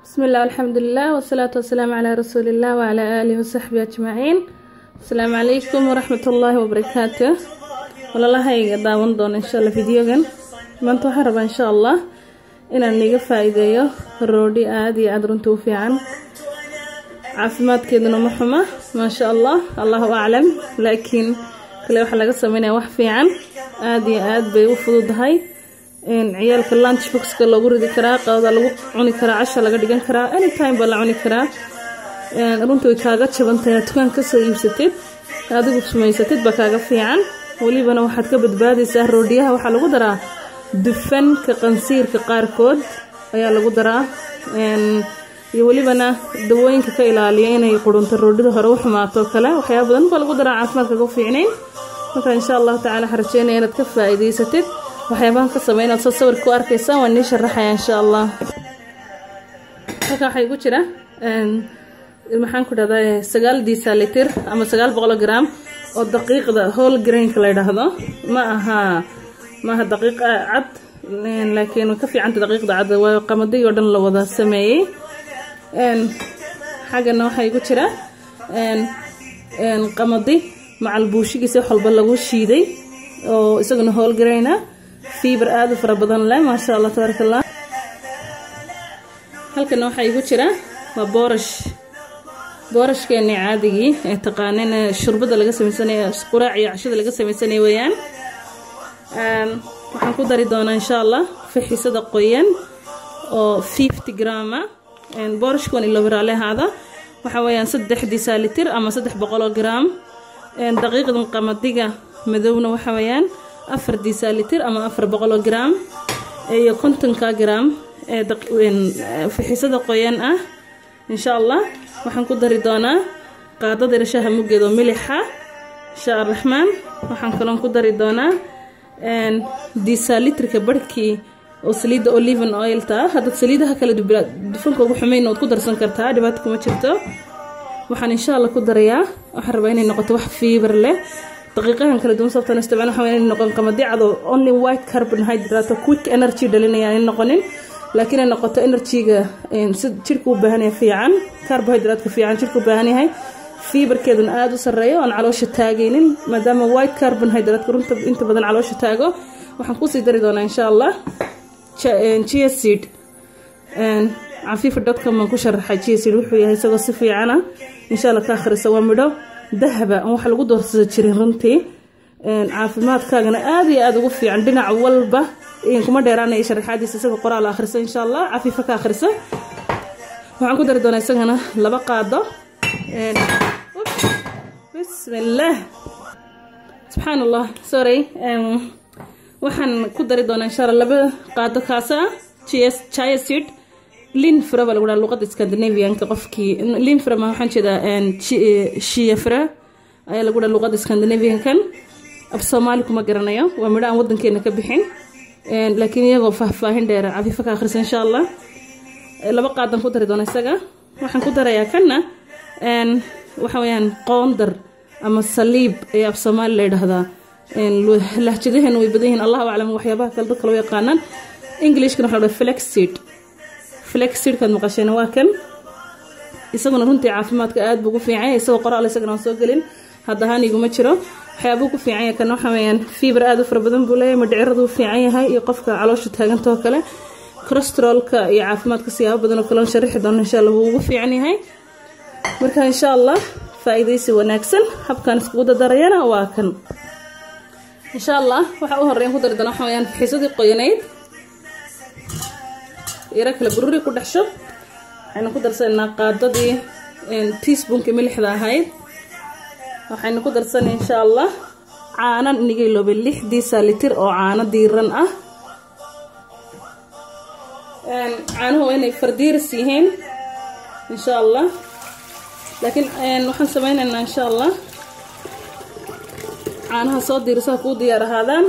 بسم الله والحمد لله والصلاة والسلام على رسول الله وعلى آله وصحبه أجمعين. السلام عليكم ورحمة الله وبركاته. والله هاي داون دون إن شاء الله فيديو جن ما أنتوا حرب إن شاء الله إن النيجا فايدة الرودي عادي أدرون توفي عن عفمات كده نمحمة ما شاء الله الله أعلم، لكن كل واحد لقى سمينا وحفي عن عادي عاد بيوفض هاي إن عيالك اللانش بوكس كله ورد كرا قاعد لو عني كرا عشرة لقى دقن كرا أني تايم بلا عني كرا رنتو كاغات شبنت تكون كسر يوستيد هذا بس ما يستيد بكاغا في عن ولي بنا واحد كبد بادي سهر رديها وحلو قدرة دفن كقنصير كقاركود أيا لو قدرة إن يولي بنا دوين كإلاليين يقولون تردد هروح ما توكله وحياة بدن فلو قدرة عاصمة كقف عينين فإن شاء الله تعالى حرجينا إن تكفى إذا ستيد waxyaabaan ka sameeyna sawir ku arkaysan waan nii sharaxaya insha Allah. Halka waxa igu jira maxaan ku dhahdaa 9 deciliter ama 900 gram oo daqiiqda whole grain la yiraahdo ma aha daqiiq cad laakiin ka fiican daqiiqda cad waa qamadi oo dhan la wada sameeyay xagana waxa igu jira qamadi macal buushigiisa xalba lagu shiiday oo isaguna whole grain fiber aad u fara badan leh ma sha Allah tabaaraka Allah. halkan waxa igu jira waa boorashkeena caadiga ee taqaaneen shurbada laga sameeyay quraac iyo cashada laga sameeyay weeyaan waxaan ku dari doonaa insha Allah fiixisada qoyan oo 50 gram boorashkoon ilo waraale hada waxa weeyaan 3 deciliter ama 300 gram daqiiqdan qamadiga madowna waxa weeyaan 4 deciliter ama 400 gram iyo 50 gram fiixisada qoyan ah insha Allah waxaan ku dari doonaa qaadada rashaha mugeedo milixa insha Rahmaan waxaan kaloon ku dari doonaa deciliter ka barkii oo saliid olive oil ta hada saliidaha kala dufanka ugu xumeyn oo ku darsan kartaa dhibaato kuma jirto waxaan insha Allah ku darayaa waxaan rabaa inay noqoto wax fiber leh daqiiqahan kala duwan sababtan isticmaal waxa weyn noqon qamadi cado only white carbohydrate quick energy dhalinaya in noqonin laakiin ay noqoto energy-ga jirku u baahan yahay fiican carbohydrate-ka fiican jirku u baahan yahay fiberkeeduna aad u sareeyo aan caloosha taagaynin maadaama white carbohydrate runta inta badan caloosha taago waxaan ku sii dari doonaa insha Allah chia seed afifa.com man ku sharaxay chia seed wuxuu yahay isagoo si fiican insha Allah ka akhriso waa midho dahaba waxa lagu doorsado jirin runtii caafimaadkaagana aad iyo aad ugu fiican dhinac walba kuma dheeraanay sharaxaadiisa sida qoraal akhriso insha Allah afifa ka akhriso waxaan ku dari doonaa isagana 2 qaado bismillah subhanallah sorry waxaan ku dari doonaa insha Allah 2 qaado kaasa chia seed linfra baa lagu dhahaa luqadda Scandinavian-ka qofkii linfra ma waxaan jeedaa chia fra ayaa lagu dhahaa luqadda Scandinavian-kan af Soomaali kuma garanayo waa midho aan wadankeena ka bixin laakiin iyagoo faahfaahin dheer afifa ka akhrisan insha Allah 2 qaadan ku dari doonaa isaga waxaan ku darayaa kana waxa weeyaan qoondar ama saliib ee af Soomaali la yiraahdaa lahjadaheena way badan yihiin Allahu a'lam waxyaabaha kala dadka loo yaqaanaan Englishkana waxa la dhahaa flaxseed kan maqasheen waa kan isaguna runtii caafimaadka aad buu ugu fiican yahay isagoo qoraal isagana soo galin hadda haniguma jiro waxyaabo ku fiican yahay kan waxa weeyaan fiber aad u fara badan buu leeyahay madhiciradu u fiican yahay iyo qofka caloosha taagantoo kale cholesterolka iyo caafimaadka siyaabo badan oo kale sharixi doona insha Allah wuu ugu fiican yahay marka insha Allah faa'iideysi wanaagsan habkan isku darayana waa kan insha Allah waxa uu horeyn ku dari doona waxa weeyaan fiixsadii qoyanayd yara kala bururi ku dhaxsho waxaan ku darsanaa qaadadii teaspoon-ka milixda ahayd waxaan ku darsanaa insha Allah caano nigay loobe 6 deciliter oo caano diiran ah caanuhu inay fardiiris yihiin insha Allah laakiin waxaan sameynaynaa insha Allah caanaha soo diirisa ku diyaar ahaadaan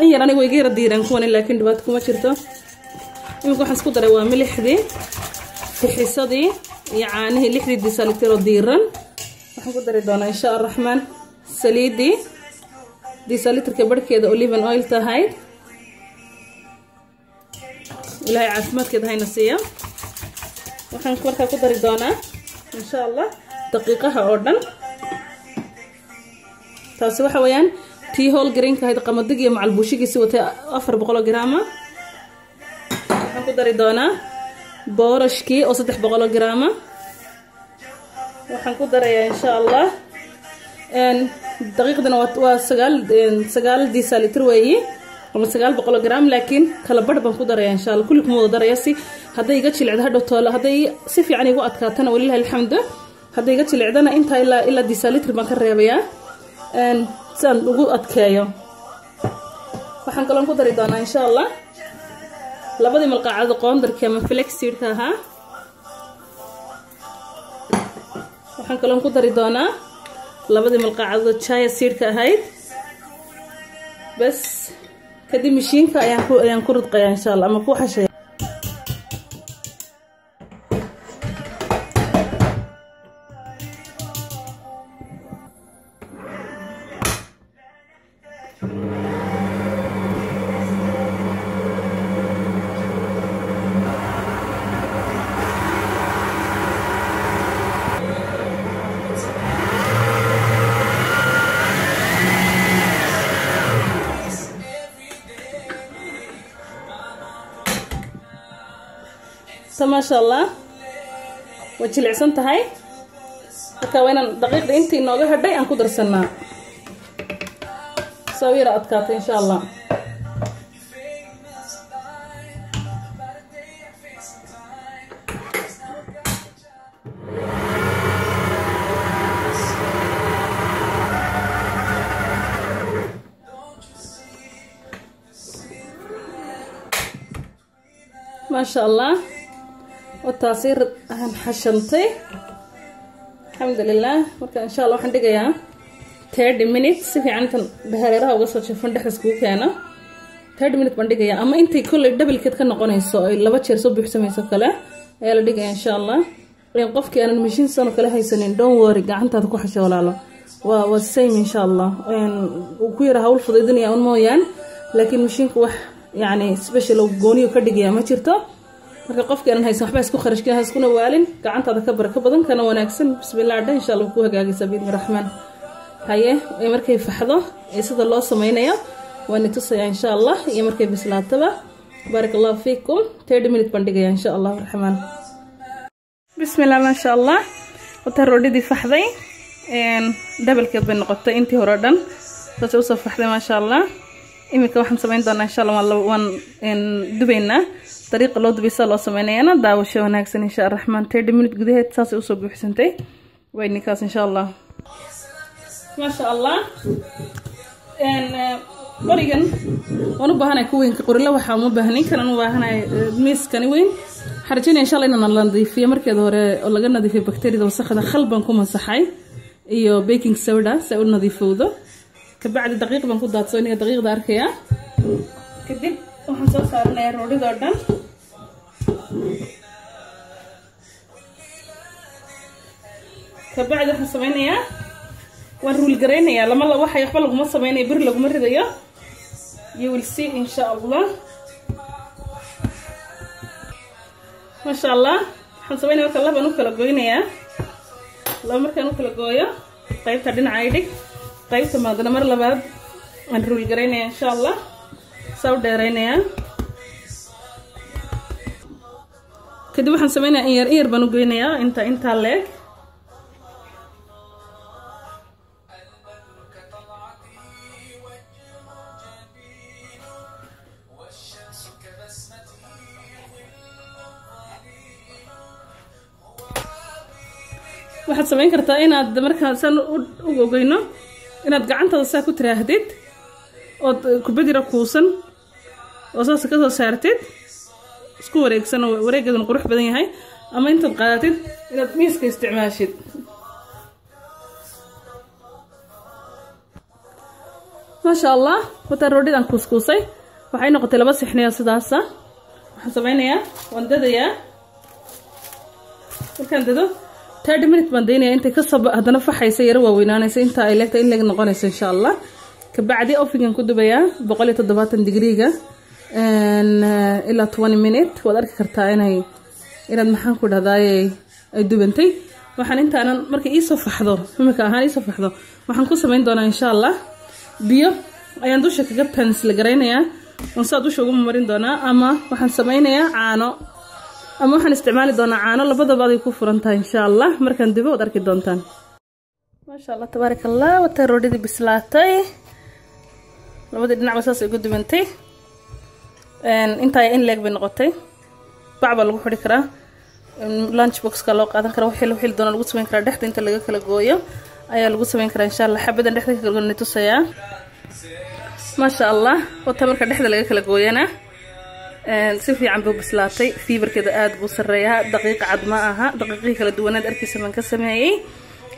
in yar anigu iga yara diiran kuwan laakiin dhibaato kuma jirto imika waxaan isku daray waa milixdii fixisadii iyo caanihii 6 deciliter oo diiran waxaan ku dari doonaa insha Allah Rahmaan saliidii deciliter ka barkeeda olive oil tahay ilaahay caafimaadkeeda hayna siiyo waxaan markaa ku dari doonaa insha Allah daqiiqaha oo dhan taasi waxa weeyaan tii whole grain ka ahayd qamadiga iyo macalbuushigiisa watay 400 gram waxaan ku dari doonaa boorashkii oo 300 gram waxaan ku darayaa insha Allah daqiiqdana waa 9 deciliter weeyi ama 900 gram laakiin kala badh baan ku darayaa insha Allah kulli kuma wada darayaa si haday iga jilcdo hadhow toolo haday si fiican igu adkaatana walillahi alxamdu haday iga jilcdana inta ila deciliter baan ka reebayaa saan ugu adkeeyo waxaan kaloon ku dari doonaa insha Allah labadii malqacad qoondarka ama flaxseed ka ahaa waxaan kaloon ku dari doonaa labadii malqacad chia seed ka ahayd bas kadib mishiinka ayaan ku ridqayaa insha Allah ama ku xashay ما شاء الله وجلع سنتهاي كوينا دقيقة انتي نوجه هدي أنكو درسنا سوي رأتكات إن شاء الله ما شاء الله والتعصير حشنتي الحمد لله marka insha Allah waxaan dhigayaa 30 minutes si fiican tan bahareeraha uga soo jafan dhaxas ku keeno 30 minutes baan dhigayaa ama intay kulli double kid ka noqonayso ay laba jeer soo buuxsamayso kale ayaa la dhigayaa insha Allah in qofkii aan machine sano kale haysanin don't worry gacantaada ku xasho walaalo waa same insha Allah uu ku yara hawl fudaydinaya un mooyaan laakiin machine ku wax yani special oo gooniyo ka dhigaya ma jirto marka qofkii aan haysan waxba isku kharashkii iskuna waalin gacantaada ka baraka badan kana wanaagsan bismillaah dhan insha Allah ku hagaagaysa biidni rahmaan haye markay faxdo sida loo sameeyo waan tusaya insha Allah iyo markay bislaataba barakallahu fiikum 30 minutes bandhigaya insha Allah rahmaan bismillaah ma sha Allah wata roodidi faxday double keed bay noqotay intii hore dhan soo soo faxday ma sha Allah imika waxaan sameyn doonaa insha Allah waan dubayna طريقة لو دبي صار لصمينا أنا داو شو هناك إن شاء الرحمن 30 minutes قديه تساسي وصوب بحسنتي وين نكاس إن شاء الله ما شاء الله أوريجن وأنا بهنا كوين كقول وحا مو بهني كان أنا بهنا ميس كان وين حرجيني إن شاء الله إننا نضيف في مركز دورة ولا قلنا نضيف بكتيريا وسخة خلبا نكون صحي إيو بيكنج سودا سوي نضيف وذا كبعد دقيقة بنكون ضاد سويني دقيقة داركيا كدي waxaan soo saarnaa roodhida dhan kabacdi waxaan sameeynaa waan rul gareynayaa lama waxa waxba lagu ma sameeynaa bir lagu ma ridayo you will see insha Allah ma sha Allah waxaan sameeynaa marka laba kala gooynayaa laba markaan kala gooyo qaybta dhinaca ay dhig qaybta maadana mar labaad aan rul gareynayaa insha Allah soo dheereynaya kadib waxaan sameeynaa in yar baan u goynayaa inta leeg waxaad sameyn kartaa inaad markaa san u goyno inaad gacantaada saa ku tiraahdid oo kubadira kuusan oo saas ka soo saartid isku wareegsan wareegeedu qurux badan yahay ama intaad qaadatid inaad miiska isticmaashid ma sha Allah wata roodhidan kuskusay waxay noqotay laba sixniyo sidaas waxaan sameynayaa waan dadayaa markaan dado 30 minutes baan deynaya intay ka soo hadana faxaysa yar waaweynaanaysa inta ay leegtay in laga noqonayso insha Allah kabacdi ofigan ku dubayaa 170 degreega إلى 20 minute وأدرك كرتايني إلى المحن كده ذاي الدبنتي وحن أنت أنا مركي يصف حضو ممكن هاي يصف حضو وحن كوسا من دونا إن شاء الله بيو أيان دوشة كجب بنس لجرينا يا ونصاد دوشة قوم مرين دونا أما وحن سمينا يا عانو أما وحن استعمال دونا عانو لبضة بعض يكون إن شاء الله مركن دبو ودرك دونتان ما شاء الله تبارك الله وترودي دي بسلاتي لبضة دينا بساس يقول دبنتي inta in leeg bay noqotay bacba lagu xiri karaa lunch box ka loo qaadan karaa wixii doona lagu sameyn karaa dhexda inta laga kala gooyo ayaa lagu sameyn karaa insha Allah xabadan dhexda ka kala tusaya ma sha Allah wata marka dhexda laga kala gooyana si fiican buu bislaatay fiibarkeeda aad buu sareeyaa daqiiq cad ma aha daqiiqii kala duwanaad arkiisa man ka sameeyay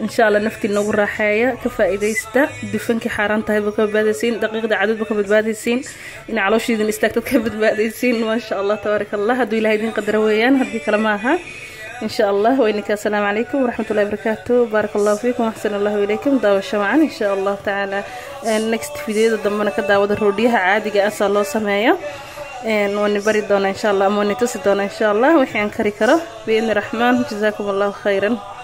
إن شاء الله نفتي نور راحية كفائدة دفنك حاران طيب وكبادسين دقيقة عدد وكبادسين إن على شيء ذي استكتب كبادسين ما شاء الله تبارك الله هدو إلى هيدين قدرويان هدي كلامها إن شاء الله وإنك السلام عليكم ورحمة الله وبركاته بارك الله فيكم وأحسن الله إليكم دعوة الشمعا إن شاء الله تعالى next video ضمنا كدعوة الروديها عادي جاء الله سمايا ونبرد دونا إن شاء الله ونتصل دونا إن شاء الله وحين كريكرة بإذن الرحمن جزاكم الله خيرا.